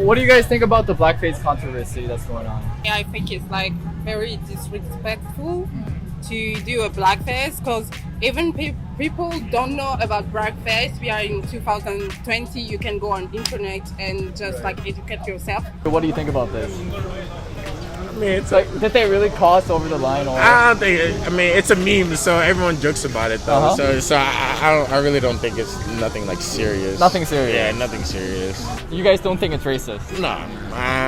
what do you guys think about the blackface controversy that's going on? I think it's like very disrespectful to do a blackface because even people don't know about blackface. We are in 2020. You can go on internet and just like educate yourself. What do you think about this? I mean, it's Like, did they really cross over the line? Or? I don't think. I mean, it's a meme, so everyone jokes about it though. So I really don't think it's nothing like serious. Nothing serious. Yeah, nothing serious. You guys don't think it's racist? Nah,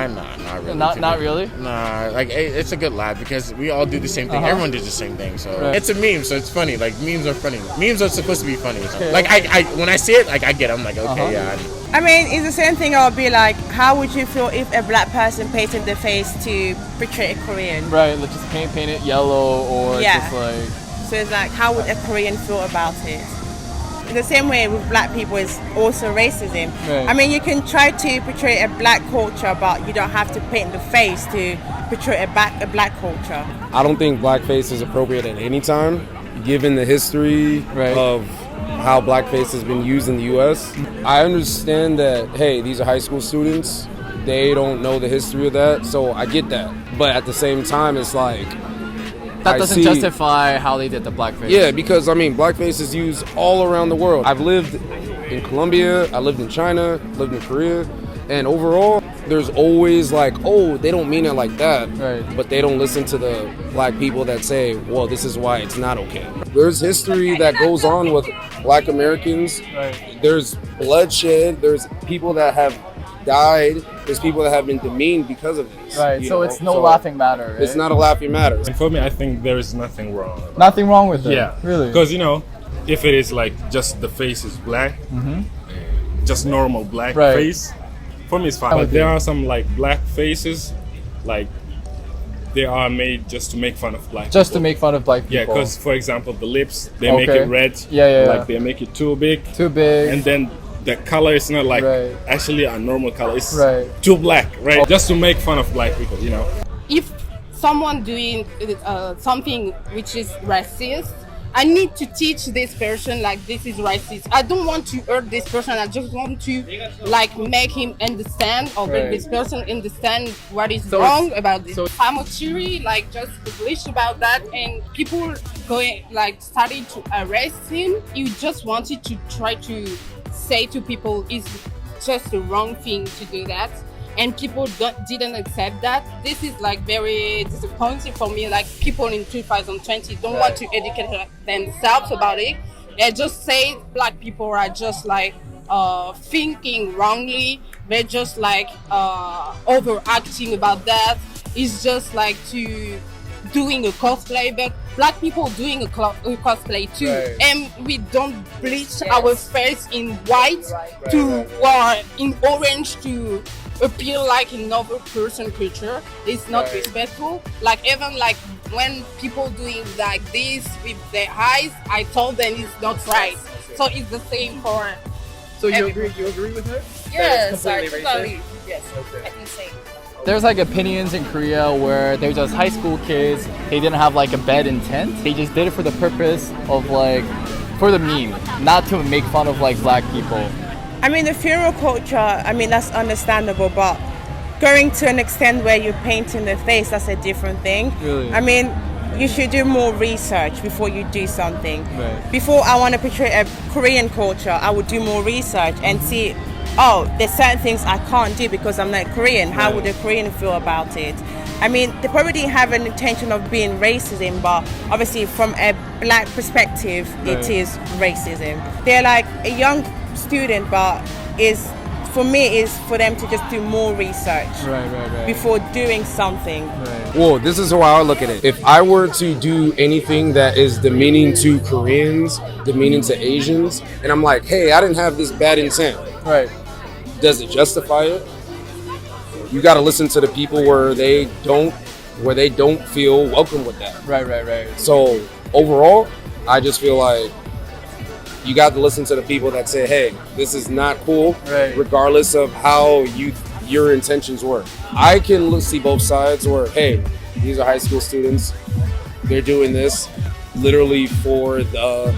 not really. Not really? Nah, like it's a good laugh because we all do the same thing. Everyone does the same thing, so Right. it's a meme, so it's funny. Like memes are funny. Memes are supposed to be funny. So. Okay. Like I when I see it, like I get. I'm like, okay, yeah. I mean, it's the same thing. I'll be like, how would you feel if a black person painted their face to portray a Korean? Right, let's just paint it yellow or Yeah. just like... So it's like, how would a Korean feel about it? In the same way with black people, it's also racism. Right. I mean, you can try to portray a black culture, but you don't have to paint the face to portray a black culture. I don't think blackface is appropriate at any time, given the history Right. of how blackface has been used in the U.S. I understand that, hey, these are high school students. They don't know the history of that, so I get that. But at the same time, it's like... That doesn't justify how they did the blackface. Yeah, because, I mean, blackface is used all around the world. I've lived in Colombia, I lived in China, lived in Korea, and overall, there's always like, oh, they don't mean it like that. Right. But they don't listen to the black people that say, well, this is why it's not okay. There's history that goes on with black Americans. Right. There's bloodshed. There's people that have died. There's people that have been demeaned because of this. Right, you so know? it's no laughing matter, right? It's not a laughing matter. And for me, I think there is nothing wrong about Nothing wrong with it? Yeah. Really? Because, you know, if it is like just the face is black, just normal black Right. face, for me it's fine. I'm But with there you. are some like black faces, like they are made just to make fun of black Just to people. make fun of black people. Yeah, because for example, the lips, they make Okay. it red. Yeah. Like they make it too big. Too big. And then the color is not like Right. actually a normal color. It's Right. too black, right? Just to make fun of black people, you know. If someone doing something which is racist, I need to teach this person like this is racist. I don't want to hurt this person. I just want to like make him understand or make Right. this person understand what is So wrong it's- about this. so- 샘오취리 like just published about that and people going like started to arrest him. He just wanted to try to say to people it's just the wrong thing to do that. And people didn't accept that. This is like very disappointing for me. Like people in 2020 don't want to educate themselves about it. They just say black people are just like thinking wrongly. They're just like overacting about that. It's just like to doing a cosplay, but black people doing a cosplay too. Right. And we don't bleach our face in white or in orange to appear like another person culture. It's not Right. respectful. Like even like when people doing like this with their eyes, I told them it's not right. So it's the same for So you everybody. agree with her? Yes, I completely totally. Yes, Okay. I can say. There's like opinions in Korea where they're just high school kids. They didn't have like a bad intent. They just did it for the purpose of like, for the meme, not to make fun of like black people. I mean, the funeral culture, I mean, that's understandable, but going to an extent where you're painting the face, that's a different thing. Really? I mean, you should do more research before you do something. Right. Before I want to portray a Korean culture, I would do more research and see, oh, there's certain things I can't do because I'm not Korean. How would a Korean feel about it? I mean, they probably didn't have an intention of being racism, but obviously from a black perspective, it is racism. They're like a young student, but for me is for them to just do more research Right. before doing something. Well, this is how I look at it. If I were to do anything that is demeaning to Koreans, demeaning to Asians, and I'm like, hey, I didn't have this bad intent. Right. Does it justify it? You got to listen to the people where they don't feel welcome with that. Right. So overall, I just feel like you got to listen to the people that say, hey, this is not cool, Right. regardless of how your intentions were. I can see both sides where, hey, these are high school students. They're doing this literally for the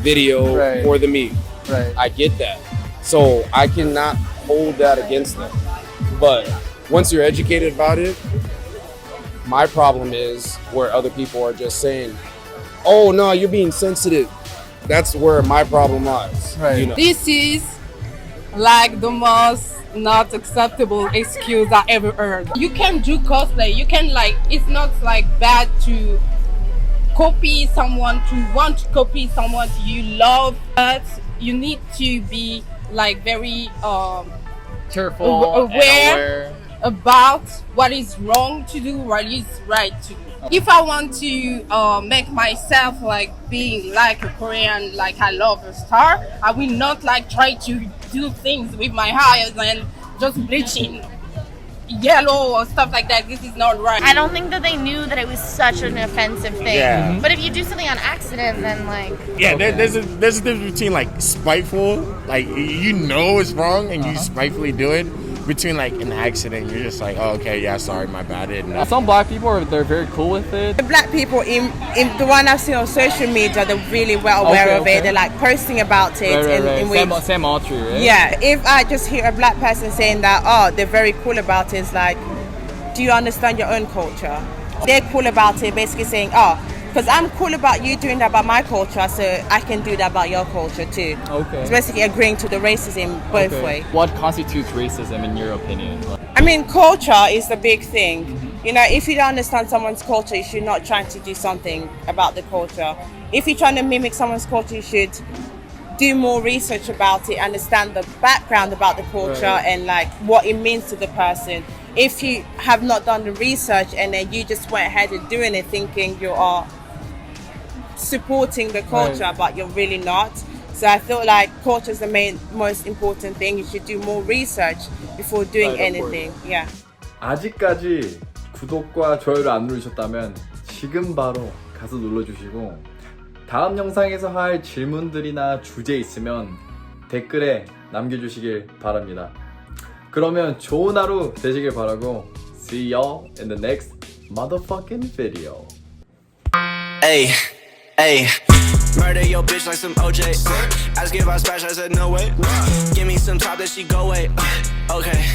video, Right. for the meme. Right. I get that. So I cannot hold that against them. But once you're educated about it, my problem is where other people are just saying, "Oh no, you're being sensitive." That's where my problem lies. Right. You know? This is like the most not acceptable excuse I ever heard. You can do cosplay. You can like, it's not like bad to copy someone, to want to copy someone you love, but you need to be like very Careful, and aware about what is wrong to do, what is right to do. If I want to make myself like being like a Korean, like I love a star, I will not like try to do things with my eyes and just bleaching yellow or stuff like that. This is not right. I don't think that they knew that it was such an offensive thing. Yeah. But if you do something on accident, then like... Yeah, there's a difference between like spiteful, like you know it's wrong and you spitefully do it, between like an accident. You're just like, oh, okay, yeah, sorry, my bad. Some black people they're very cool with it. The black people in the one I've seen on social media, they're really well aware of it. They're like posting about it. Right. 샘오취리, right? Yeah, if I just hear a black person saying that, oh, they're very cool about it, it's like, do you understand your own culture? They're cool about it, basically saying, oh, because I'm cool about you doing that about my culture, so I can do that about your culture too. Okay. It's basically agreeing to the racism both ways. What constitutes racism in your opinion? I mean, culture is the big thing. You know, if you don't understand someone's culture, you should not try to do something about the culture. If you're trying to mimic someone's culture, you should do more research about it, understand the background about the culture and like what it means to the person. If you have not done the research and then you just went ahead and doing it thinking you are supporting the culture, but you're really not. So I feel like culture is the most important thing. You should do more research before doing anything. Yeah. 아직까지 구독과 좋아요를 안 누르셨다면 지금 바로 가서 눌러주시고 다음 영상에서 할 질문들이나 주제 있으면 댓글에 남겨주시길 바랍니다. 그러면 좋은 하루 되시길 바라고 see y'all in the next motherfucking video. Hey, hey, murder your bitch like some OJ. Ask if I smash, I said no way. Give me some top that she go away. Okay.